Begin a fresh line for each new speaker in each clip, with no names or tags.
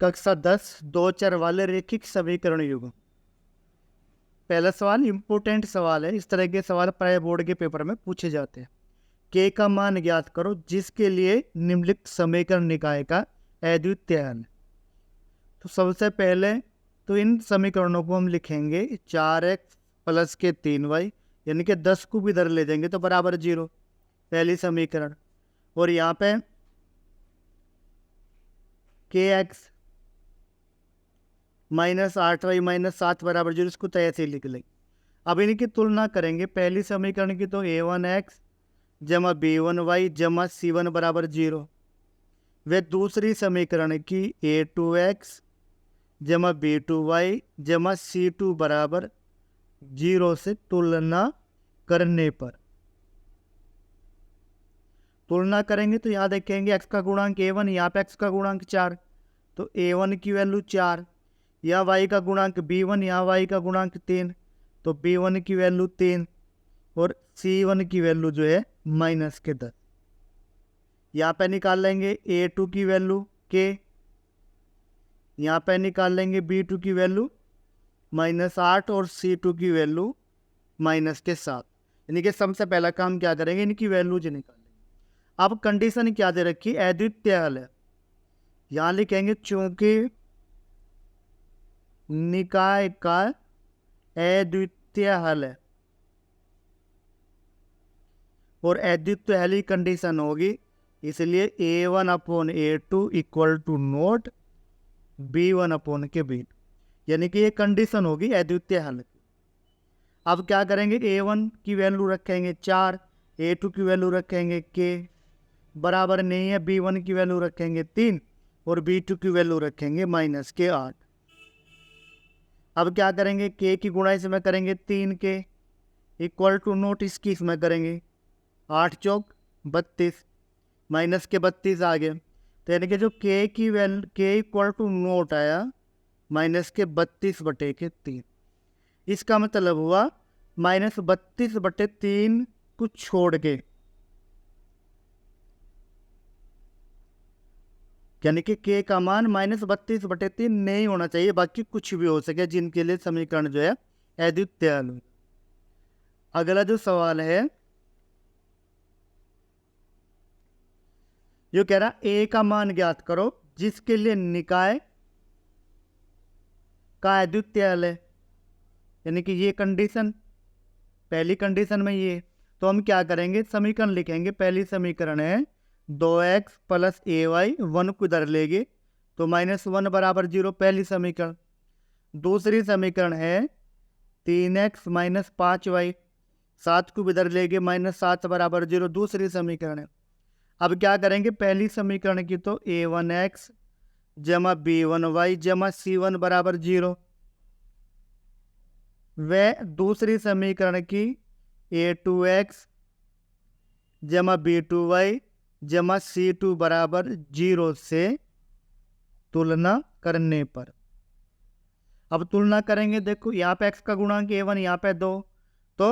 कक्षा 10 दो चर वाले रैखिक समीकरण युग्म। पहला सवाल इंपोर्टेंट सवाल है। इस तरह के सवाल प्राय बोर्ड के पेपर में पूछे जाते हैं। के का मान ज्ञात करो जिसके लिए निम्नलिखित समीकरण निकाय का अद्वितीय हल है। तो सबसे पहले तो इन समीकरणों को हम लिखेंगे 4x प्लस के 3y, यानी कि 10 को भी इधर ले जाएंगे तो बराबर 0, पहली समीकरण। और यहाँ पे kx माइनस 8y माइनस 7 बराबर 0, इसको तो ऐसे ही लिख लेंगे। अब इनकी तुलना करेंगे। पहली समीकरण की तो a1x जमा b1y जमा c1 बराबर 0, वे दूसरी समीकरण की a2x जमा b2y जमा c2 बराबर 0 से तुलना करने पर तुलना करेंगे तो यहाँ देखेंगे x का गुणांक a1, यहाँ पे x का गुणांक 4, तो a1 की वैल्यू 4, यहाँ y का गुणांक b1, यहाँ y का गुणांक 3, तो b1 की वैल्यू 3 और c1 की वैल्यू जो है माइनस के 10। यहाँ पे निकाल लेंगे a2 की वैल्यू k, यहाँ पे निकाल लेंगे b2 की वैल्यू -8 और c2 की वैल्यू माइनस के 7। यानी कि सबसे पहला काम क्या करेंगे, इनकी वैल्यूज निकाल लेंगे। अब कंडीशन क्या दे रखी, अद्वितीय हल है। यहाँ लिखेंगे चूंकि निकाय का अद्वितीय हल है और अद्वितीय हल ही कंडीशन होगी, इसलिए a1 upon a2 equal to not b1 upon के b2, यानी कि ये कंडीशन होगी अद्वितीय हल की। अब क्या करेंगे, a1 की वैल्यू रखेंगे 4, a2 की वैल्यू रखेंगे k, बराबर नहीं है b1 की वैल्यू रखेंगे 3 और b2 की वैल्यू रखेंगे माइनस के 8। अब क्या करेंगे, k की गुणा इसमें करेंगे 3k इक्वल टू नोट इसकी इसमें करेंगे 8 चौक 32, माइनस के 32 आ गए। तो यानी कि जो k की value k equal to not आया माइनस के 32/3। इसका मतलब हुआ -32/3 को छोड़ के, यानी कि k का मान -32/3 नहीं होना चाहिए, बाकी कुछ भी हो सके जिनके लिए समीकरण जो है अद्वितीय हल हो। अगला जो सवाल है जो कह रहा a का मान ज्ञात करो जिसके लिए निकाय का अद्वितीय हल है, यानी कि ये कंडीशन, पहली कंडीशन में ये। तो हम क्या करेंगे, समीकरण लिखेंगे। पहली समीकरण है 2x प्लस ay, 1 को इधर लेंगे तो -1 बराबर 0, पहली समीकरण। दूसरी समीकरण है 3x माइनस 5y, 7 को इधर लेंगे -7 बराबर 0, दूसरी समीकरण है। अब क्या करेंगे, पहली समीकरण की तो a1x जमा b1y जमा c1 बराबर 0, व दूसरी समीकरण की a2x जमा b2y जमा c2 बराबर 0 से तुलना करने पर। अब तुलना करेंगे, देखो यहाँ पे x का गुणांक a1, यहाँ पे 2, तो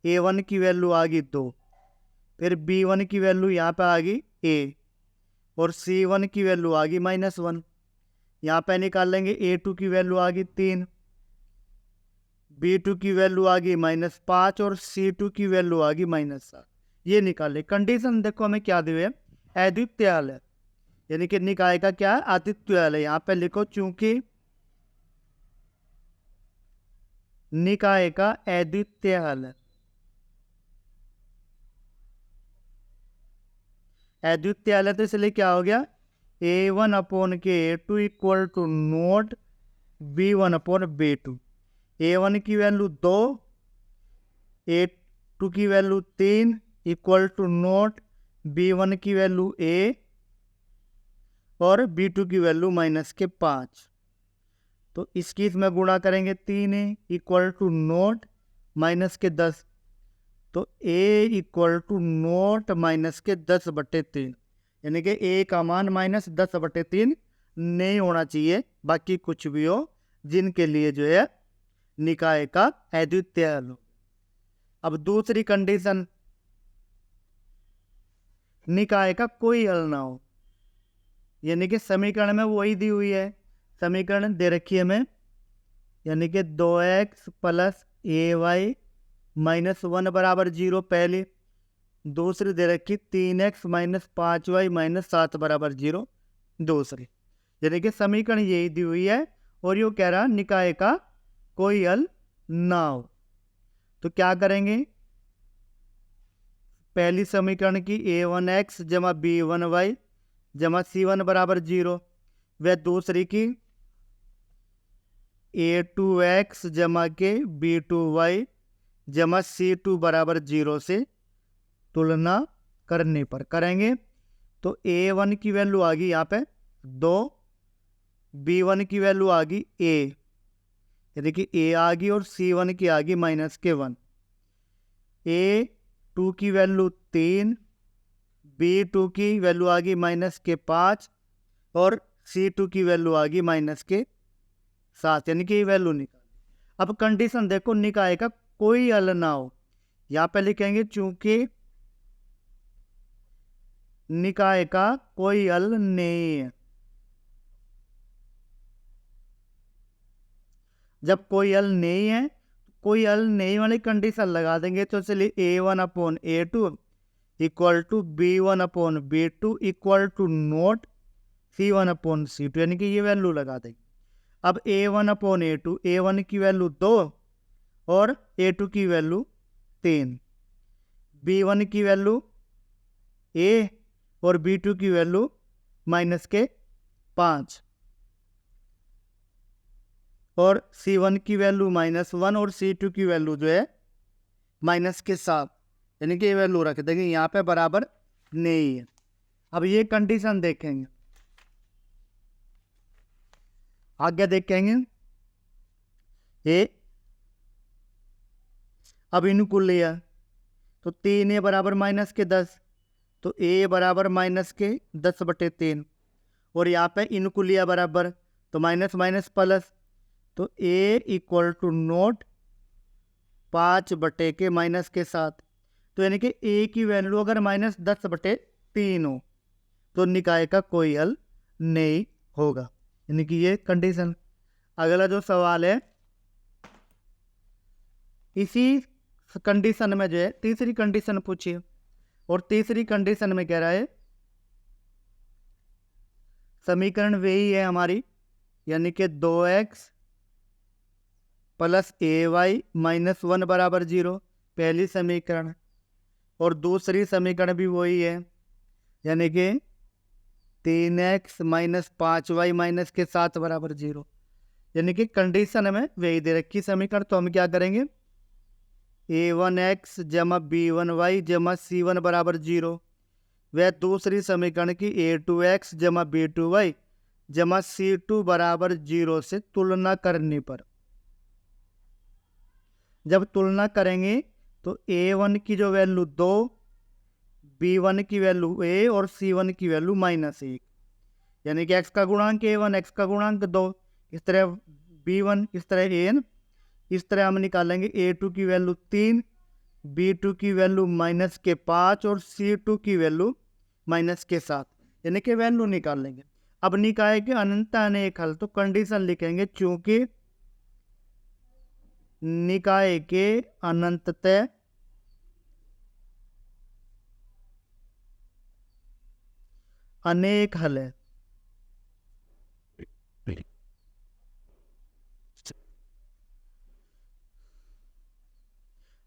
a1 की वैल्यू आ गई 2, फिर b1 की वैल्यू यहाँ पे आ गई a और c1 की वैल्यू आ गई -1। यहाँ पे निकाल लेंगे a2 की वैल्यू आ गई 3, b2 की वैल्यू आ गई -5 और c2 की वैल्यू आ गई -7। ये निकाले। कंडीशन देखो हमें क्या दी है, अद्वितीय हल है, यानी कि निकाय का क्या है, अद्वितीय हल है। यहाँ पे लिखो चूंकि निकाय का अद्वितीय हल है, अद्वितीय हल है तो इसलिए क्या हो गया, a1 अपॉन के a2 equal to not b1 upon b2। a1 की वैल्यू 2, a2 की value 3 equal to not b1 की वैल्यू a और b2 की वैल्यू -5। तो इसकी इसमें गुणा करेंगे 3a इक्वल टू नोट -10, तो a इक्वल टू नोट -10/3, यानी कि a का मान -10/3 नहीं होना चाहिए, बाकी कुछ भी हो जिनके लिए जो है निकाय का अद्वितीय हल हो। अब दूसरी कंडीशन, निकाय का कोई हल ना हो। यानी कि समीकरण में वही दी हुई है, समीकरण दे रखी है हमें, यानी कि 2x प्लस ay माइनस 1 बराबर 0 पहली, दूसरी दे रखी 3x माइनस 5y माइनस 7 बराबर 0 दूसरी। यानी कि समीकरण यही दी हुई है और यो कह रहा निकाय का कोई हल ना हो। तो क्या करेंगे, पहली समीकरण की a1x जमा b1y जमा c1 बराबर 0, व दूसरी की a2x जमा के b2y जमा c2 बराबर 0 से तुलना करने पर करेंगे। तो a1 की वैल्यू आ गई यहाँ पे 2, b1 की वैल्यू आ गई a, यानी कि a आ गई, और c1 की आ गई माइनस के 1, a2 की वैल्यू 3, b2 की वैल्यू आ गई माइनस के 5, और c2 की वैल्यू आ गई माइनस के 7, यानी कि ये वैल्यू निकाल। अब कंडीशन देखो, निकाय का कोई हल ना हो, यहाँ पे लिखेंगे चूंकि निकाय का कोई हल नहीं है। जब कोई हल नहीं है, कोई हल नहीं वाली कंडीशन लगा देंगे, तो चलिए a1/a2 equal to b1/b2 equal to not c1/c2, यानी कि ये वैल्यू लगा देंगे। अब a1/a2, a1 की वैल्यू 2 और a2 की वैल्यू 3, b1 की वैल्यू a और b2 की वैल्यू माइनस के 5, और c1 की वैल्यू -1 और c2 की वैल्यू जो है माइनस के 7, यानी कि ये वैल्यू रख देंगे यहाँ पे बराबर नहीं है। अब ये कंडीशन देखेंगे, आगे देखेंगे ये, अब इनको लिया तो 3a बराबर माइनस के 10, तो a बराबर माइनस के 10/3, और यहाँ पे इनको लिया बराबर, तो माइनस माइनस प्लस, तो a इक्वल टू नोट 5 के माइनस के 7, तो यानी कि a की वैल्यू अगर -10/3 हो तो निकाय का कोई हल नहीं होगा, यानी कि ये कंडीशन। अगला जो सवाल है, इसी कंडीशन में जो है तीसरी कंडीशन पूछिए, और तीसरी कंडीशन में कह रहा है समीकरण वही है हमारी, यानी कि 2x प्लस ay माइनस 1 बराबर 0 पहली समीकरण, और दूसरी समीकरण भी वही है, यानी कि 3x माइनस 5y माइनस के 7 बराबर 0, यानी कि कंडीशन में वही दे रखी समीकरण। तो हम क्या करेंगे, a1x जमा b1y जमा c1 बराबर 0, वह दूसरी समीकरण की a2x जमा b2y जमा c2 बराबर 0 से तुलना करने पर, जब तुलना करेंगे तो a1 की जो वैल्यू 2, b1 की वैल्यू a और c1 की वैल्यू -1, यानी कि x का गुणांक a1 x का गुणांक 2, इस तरह b1 इस तरह an, इस तरह हम निकालेंगे a2 की वैल्यू 3, b2 की वैल्यू माइनस के 5 और c2 की वैल्यू माइनस के 7, यानी कि वैल्यू निकाल लेंगे। अब निकाय के अनंत अनेक हल, तो कंडीशन लिखेंगे चूंकि निकाय के अनंततः अनेक हल है।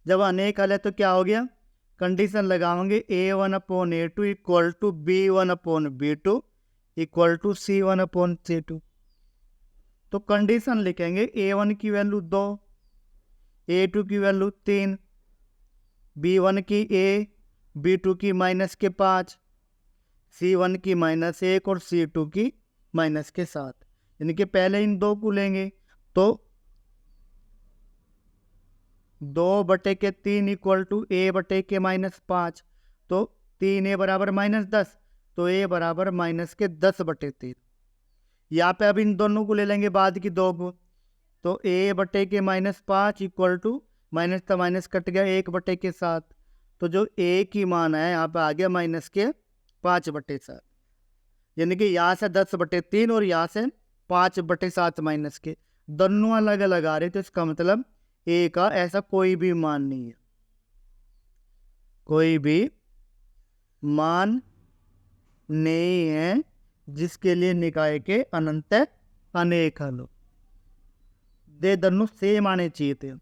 जब अनेक हल है तो क्या हो गया, कंडीशन लगाओगे a1/a2 equal to b1/b2 equal to c1/c2। तो कंडीशन लिखेंगे a1 की वैल्यू 2, a2 की वैल्यू 3, b1 की a, b2 की माइनस के 5, c1 की -1 और c2 की माइनस के 7, यानी कि पहले इन दो को लेंगे, तो 2/3 इक्वल टू a/के -5, तो 3a बराबर -10, तो a बराबर माइनस के 10/3। यहाँ पे अब इन दोनों को ले लेंगे बाद की दो को, तो a/के -5 इक्वल टू माइनस का माइनस कट गया 1/7, तो जो a की मान है यहाँ पे आ गया -5/7। यानी कि यहाँ से 10/3 और यहाँ से 5/7 माइनस के, दोनों अलग अलग आ रहे, तो इसका मतलब ए का ऐसा कोई भी मान नहीं है, कोई भी मान नहीं है जिसके लिए निकाय के अनंत अनेक हल हो। दे दोनों सेम आने चाहिए थे।